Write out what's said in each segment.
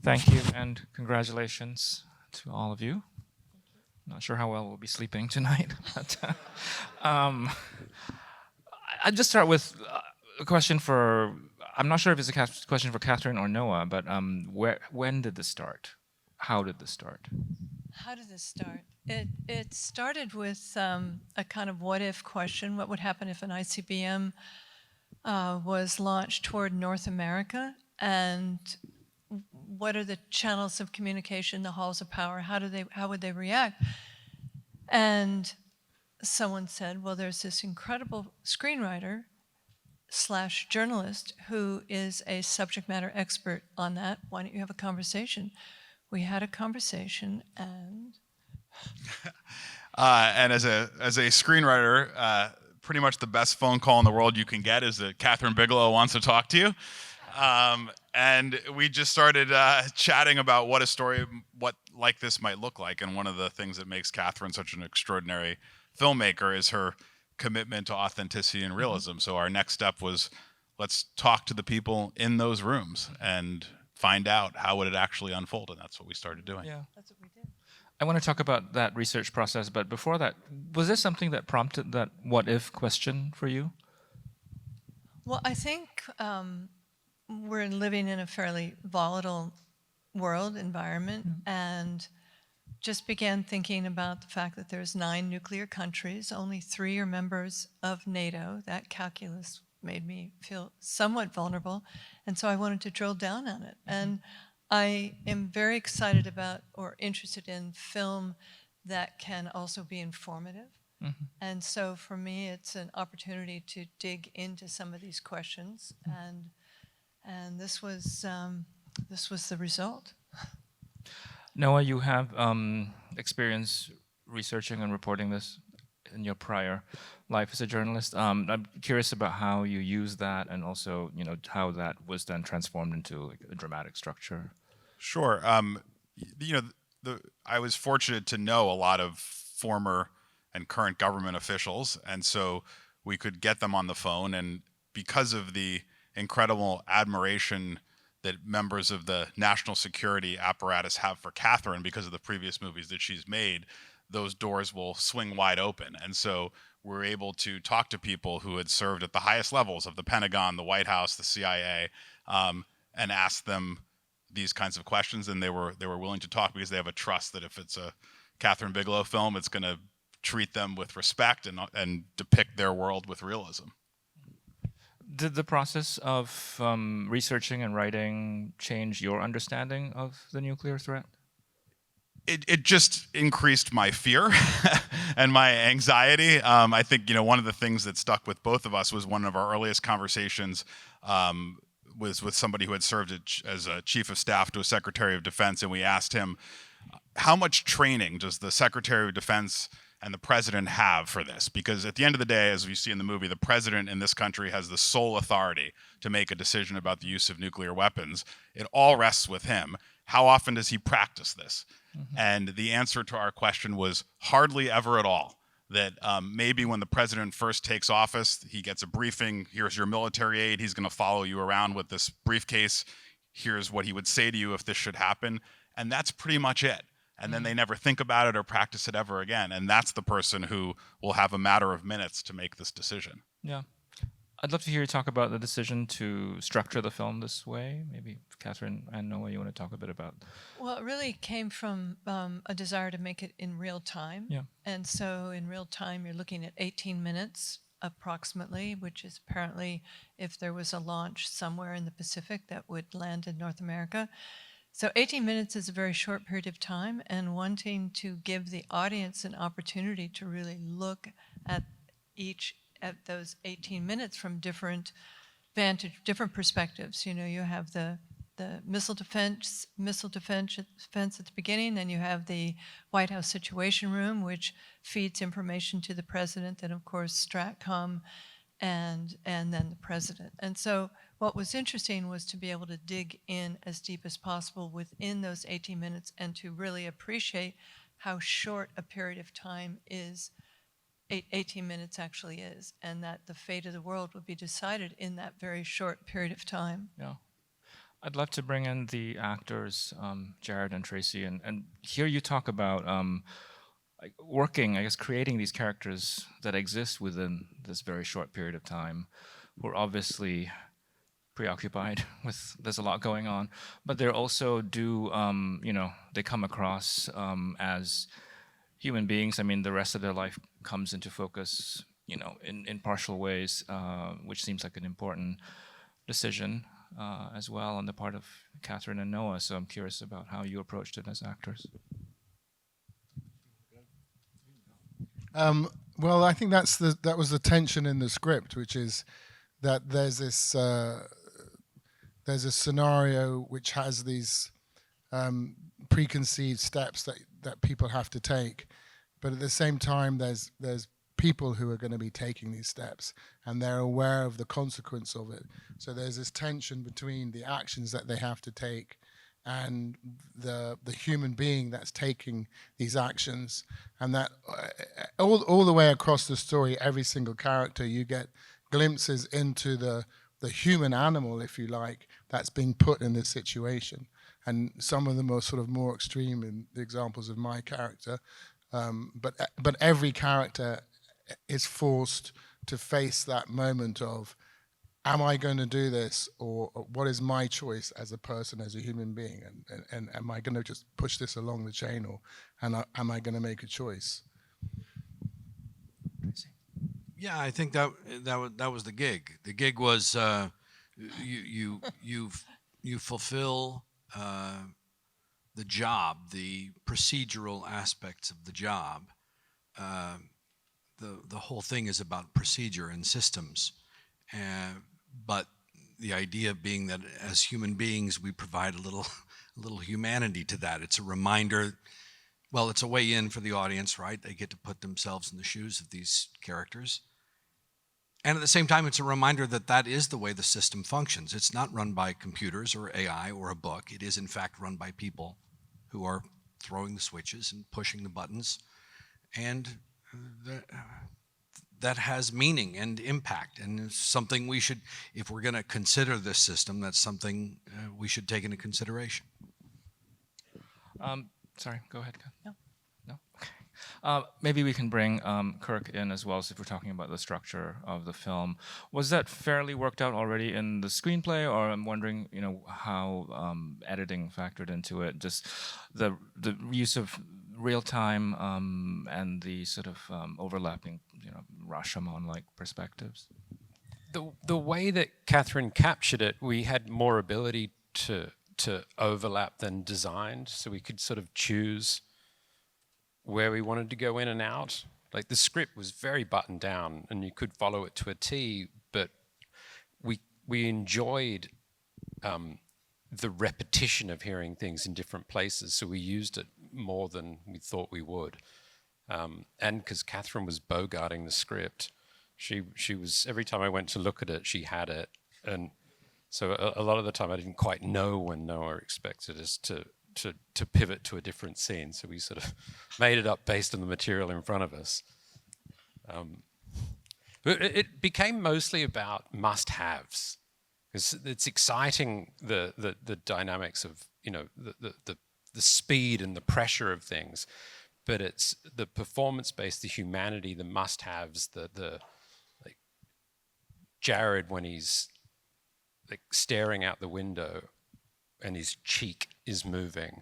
Thank you, and congratulations to all of you. Not sure how well we'll be sleeping tonight. But, I'd just start with a question for, I'm not sure if it's a question for Kathryn or Noah, but when did this start? How did this start? How did this start? It started with a kind of what-if question. What would happen if an ICBM was launched toward North America? And what are the channels of communication, the halls of power? How would they react? And someone said, well, there's this incredible screenwriter / journalist who is a subject matter expert on that. Why don't you have a conversation? We had a conversation, and and as a screenwriter, pretty much the best phone call in the world you can get is that Kathryn Bigelow wants to talk to you. And we just started chatting about what a story like this might look like. And one of the things that makes Kathryn such an extraordinary filmmaker is her commitment to authenticity and realism. So our next step was, let's talk to the people in those rooms and find out how would it actually unfold, and that's what we started doing. Yeah, that's what we did. I want to talk about that research process, but before that, was there something that prompted that what-if question for you? Well, I think we're living in a fairly volatile world environment, and just began thinking about the fact that there's 9 nuclear countries, only 3 are members of NATO. That calculus made me feel somewhat vulnerable, and so I wanted to drill down on it. And I am very excited about or interested in film that can also be informative. And so for me, it's an opportunity to dig into some of these questions, and this was the result. Noah, you have experience researching and reporting this in your prior life as a journalist. I'm curious about how you use that, and also, how that was then transformed into a dramatic structure. Sure. I was fortunate to know a lot of former and current government officials, and so we could get them on the phone. And because of the incredible admiration that members of the national security apparatus have for Kathryn because of the previous movies that she's made, those doors will swing wide open. And so we're able to talk to people who had served at the highest levels of the Pentagon, the White House, the CIA, and ask them these kinds of questions, and they were willing to talk because they have a trust that if it's a Kathryn Bigelow film, it's going to treat them with respect and depict their world with realism. Did the process of researching and writing change your understanding of the nuclear threat? It just increased my fear and my anxiety. I think one of the things that stuck with both of us was one of our earliest conversations was with somebody who had served as a chief of staff to a secretary of defense, and we asked him, how much training does the secretary of defense and the president have for this? Because at the end of the day, as we see in the movie, the president in this country has the sole authority to make a decision about the use of nuclear weapons. It all rests with him. How often does he practice this? And the answer to our question was hardly ever at all. That maybe when the president first takes office, he gets a briefing, here's your military aide, he's going to follow you around with this briefcase, here's what he would say to you if this should happen, and that's pretty much it. And then they never think about it or practice it ever again, and that's the person who will have a matter of minutes to make this decision. Yeah. I'd love to hear you talk about the decision to structure the film this way. Maybe Kathryn and Noah, you want to talk a bit about. Well, it really came from a desire to make it in real time. Yeah. And so in real time, you're looking at 18 minutes approximately, which is apparently if there was a launch somewhere in the Pacific that would land in North America. So 18 minutes is a very short period of time, and wanting to give the audience an opportunity to really look at those 18 minutes from different perspectives. You have the missile defense at the beginning, then you have the White House Situation Room, which feeds information to the president, and of course Stratcom, and then the president. And so what was interesting was to be able to dig in as deep as possible within those 18 minutes and to really appreciate how short a period of time 18 minutes actually is, and that the fate of the world would be decided in that very short period of time. Yeah. I'd love to bring in the actors, Jared and Tracy, and hear you talk about like working, I guess, creating these characters that exist within this very short period of time, who are obviously preoccupied with there's a lot going on, but they're also they come across as human beings. I mean, the rest of their life comes into focus, in partial ways, which seems like an important decision as well on the part of Kathryn and Noah. So I'm curious about how you approached it as actors. Well, I think that was the tension in the script, which is that there's a scenario which has these preconceived steps that people have to take, but at the same time there's people who are going to be taking these steps, and they're aware of the consequence of it. So there's this tension between the actions that they have to take and the human being that's taking these actions, and that all the way across the story, every single character, you get glimpses into the human animal, if you like, that's being put in this situation. And some of them are sort of more extreme in the examples of my character, but every character is forced to face that moment of, am I going to do this, or what is my choice as a person, as a human being, and am I going to just push this along the chain, or am I going to make a choice? Yeah, I think that was the gig. The gig was you fulfill the job, the procedural aspects of the job. The whole thing is about procedure and systems, but the idea being that as human beings we provide a little humanity to that. It's a reminder. Well, it's a way in for the audience, right? They get to put themselves in the shoes of these characters. And at the same time, it's a reminder that that is the way the system functions. It's not run by computers or AI or a book. It is, in fact, run by people who are throwing the switches and pushing the buttons. And that has meaning and impact. And it's something we should, if we're going to consider this system, that's something we should take into consideration. Sorry, go ahead, Kat. No. No? Okay. Maybe we can bring Kirk in as well, so if we're talking about the structure of the film. Was that fairly worked out already in the screenplay, or I'm wondering, how editing factored into it, just the use of real time and the sort of overlapping, Rashomon-like perspectives? The way that Kathryn captured it, we had more ability to overlap than designed, so we could sort of choose where we wanted to go in and out. Like, the script was very buttoned down and you could follow it to a T, but we enjoyed the repetition of hearing things in different places, so we used it more than we thought we would. And because Kathryn was bogarting the script, she was, every time I went to look at it, she had it. And so a lot of the time I didn't quite know when Noah expected us to pivot to a different scene. So we sort of made it up based on the material in front of us. But it became mostly about must-haves. It's exciting, the dynamics of, the speed and the pressure of things, but it's the performance-based, the humanity, the must-haves, like Jared when he's like staring out the window and his cheek is moving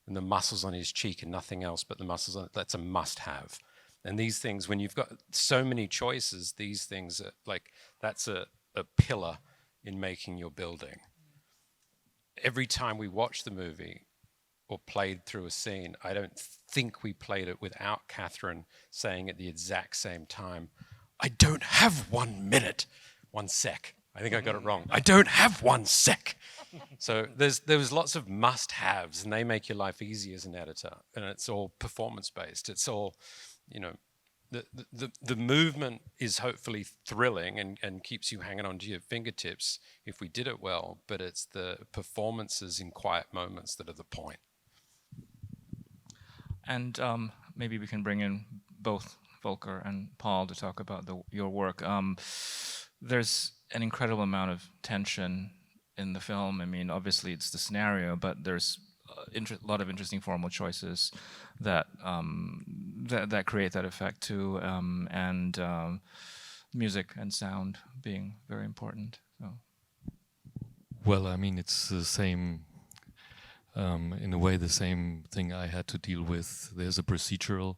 and the muscles on his cheek and nothing else but the muscles on it, that's a must-have. And these things, when you've got so many choices, these things are like, that's a pillar in making your building. Every time we watch the movie or played through a scene, I don't think we played it without Kathryn saying at the exact same time, I don't have 1 minute, 1 sec. I think I got it wrong. I don't have 1 sec. So there was lots of must-haves, and they make your life easy as an editor. And it's all performance-based. It's all, the movement is hopefully thrilling and keeps you hanging on to your fingertips if we did it well, but it's the performances in quiet moments that are the point. And maybe we can bring in both Volker and Paul to talk about your work. There's an incredible amount of tension in the film? I mean, obviously it's the scenario, but there's a lot of interesting formal choices that that create that effect too, and music and sound being very important. So. Well, I mean, it's the same, in a way, the same thing I had to deal with. There's a procedural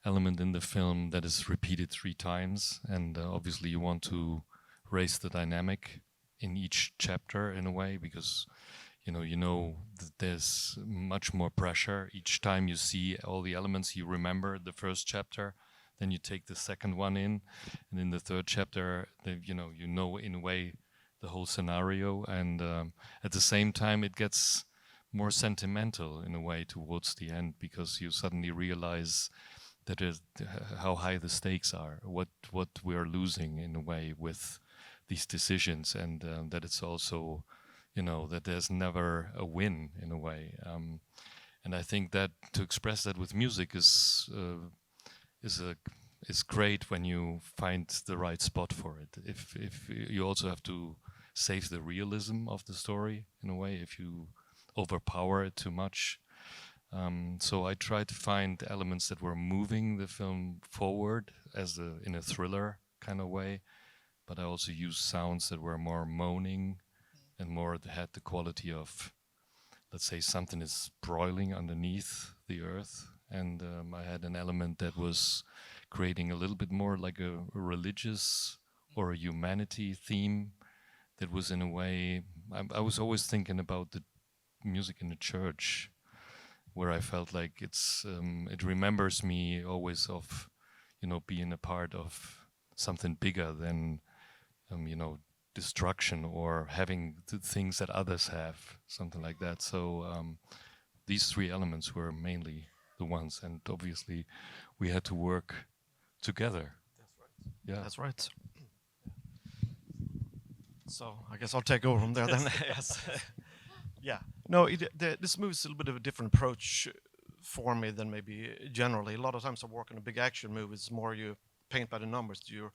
element in the film that is repeated 3 times, and obviously you want to raise the dynamic in each chapter in a way, because you know that there's much more pressure each time you see all the elements. You remember the first chapter, then you take the second one in, and in the third chapter, you know in a way the whole scenario, and at the same time it gets more sentimental in a way towards the end, because you suddenly realize that how high the stakes are, what we are losing in a way with these decisions, and that it's also, that there's never a win in a way. And I think that to express that with music is great when you find the right spot for it. If you also have to save the realism of the story in a way, if you overpower it too much. So I tried to find elements that were moving the film forward in a thriller kind of way, but I also used sounds that were more moaning and more that had the quality of, let's say, something is broiling underneath the earth. And I had an element that was creating a little bit more like a religious or a humanity theme that was in a way, I was always thinking about the music in the church, where I felt like it remembers me always of, being a part of something bigger than, destruction or having the things that others have, something like that. So these 3 elements were mainly the ones, and obviously we had to work together. That's right. Yeah, that's right. So I guess I'll take over from there then. Yes. Yeah. No, this movie is a little bit of a different approach for me than maybe generally. A lot of times I work on a big action movie. It's more you paint by the numbers. You're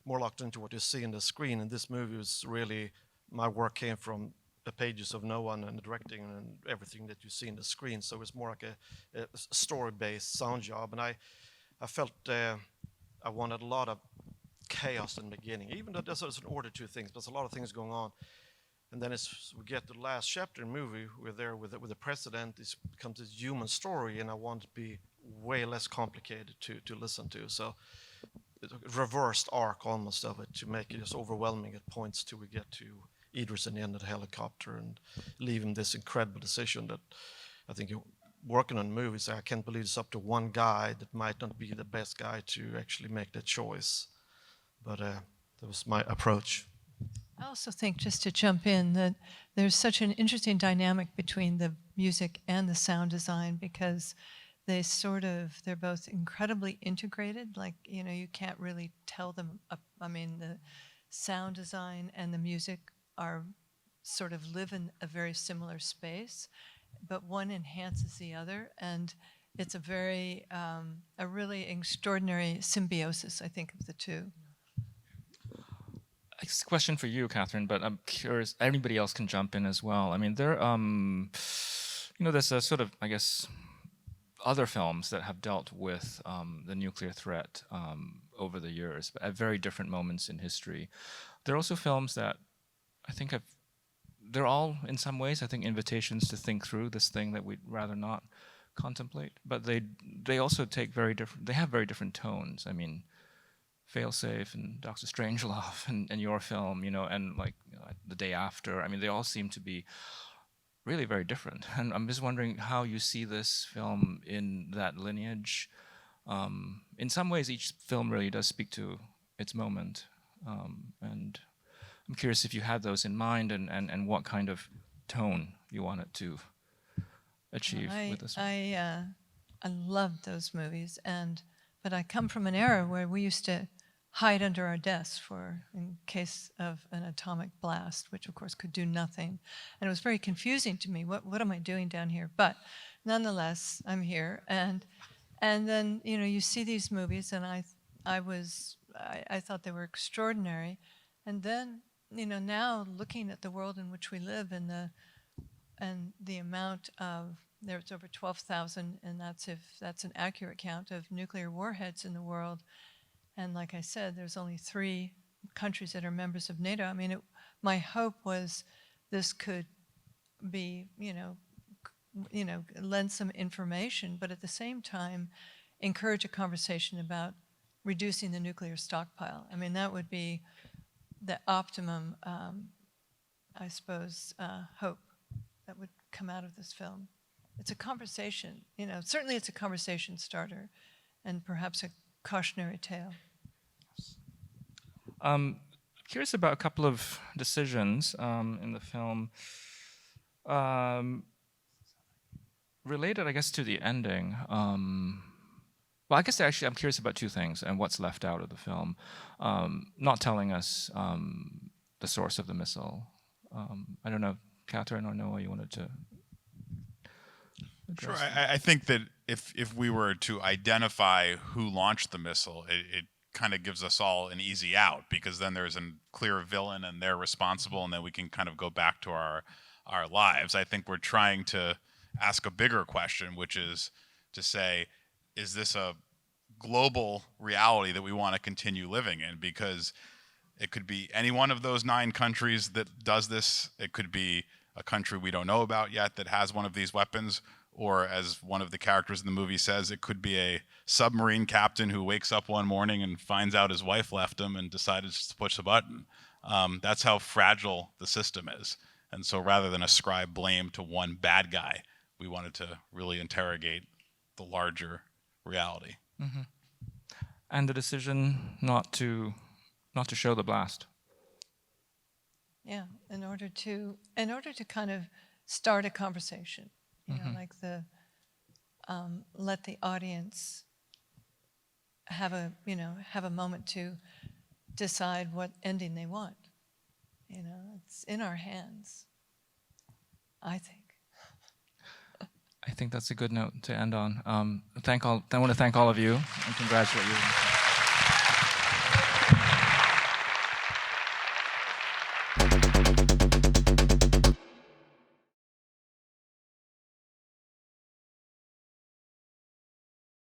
more locked into what you see on the screen. And this movie was really, my work came from the pages of no one and the directing and everything that you see in the screen. So it's more like a story-based sound job. And I felt I wanted a lot of chaos in the beginning, even though there's an order to things, but there's a lot of things going on. And then as we get to the last chapter in the movie, we're there with the president. It becomes this human story, and I want it to be way less complicated to listen to. So reversed arc almost of it to make it just overwhelming at points till we get to Idris in the end of the helicopter and leaving this incredible decision that I think you're working on movies. I can't believe it's up to one guy that might not be the best guy to actually make that choice. But that was my approach. I also think, just to jump in, that there's such an interesting dynamic between the music and the sound design, because they're both incredibly integrated. Like, you can't really tell them. I mean, the sound design and the music are sort of live in a very similar space, but one enhances the other, and it's a really extraordinary symbiosis, I think, of the two. It's a question for you, Kathryn, but I'm curious, anybody else can jump in as well. I mean, there's a sort of, I guess, other films that have dealt with the nuclear threat over the years, but at very different moments in history. There are also films that I think they're all, in some ways, I think, invitations to think through this thing that we'd rather not contemplate, but they also they have very different tones. I mean, Failsafe and Dr. Strangelove and your film, and The Day After. I mean, they all seem to be really very different. And I'm just wondering how you see this film in that lineage. In some ways, each film really does speak to its moment. And I'm curious if you had those in mind and what kind of tone you wanted to achieve with this one. I loved those movies, but I come from an era where we used to hide under our desks in case of an atomic blast, which of course could do nothing. And it was very confusing to me. What am I doing down here? But nonetheless, I'm here. And then, you see these movies, and I thought they were extraordinary. And then now looking at the world in which we live and the amount of, there's over 12,000, and that's an accurate count of nuclear warheads in the world. And like I said, there's only 3 countries that are members of NATO. I mean, my hope was this could be, lend some information, but at the same time, encourage a conversation about reducing the nuclear stockpile. I mean, that would be the optimum, I suppose, hope that would come out of this film. It's a conversation, certainly it's a conversation starter and perhaps a cautionary tale. Curious about a couple of decisions in the film. Related, I guess, to the ending. Well, I guess actually I'm curious about 2 things and what's left out of the film. Not telling us the source of the missile. I don't know, Kathryn or Noah, you wanted to address Sure. that? I think that if we were to identify who launched the missile, it kind of gives us all an easy out, because then there's a clear villain and they're responsible, and then we can kind of go back to our lives. I think we're trying to ask a bigger question, which is to say, is this a global reality that we want to continue living in? Because it could be any one of those 9 countries that does this. It could be a country we don't know about yet that has one of these weapons. Or as one of the characters in the movie says, it could be a submarine captain who wakes up one morning and finds out his wife left him and decided to push a button. That's how fragile the system is. And so rather than ascribe blame to one bad guy, we wanted to really interrogate the larger reality. Mm-hmm. And the decision not to show the blast. Yeah, in order to kind of start a conversation, like let the audience have a moment to decide what ending they want. It's in our hands, I think. I think that's a good note to end on. I want to thank all of you and congratulate you.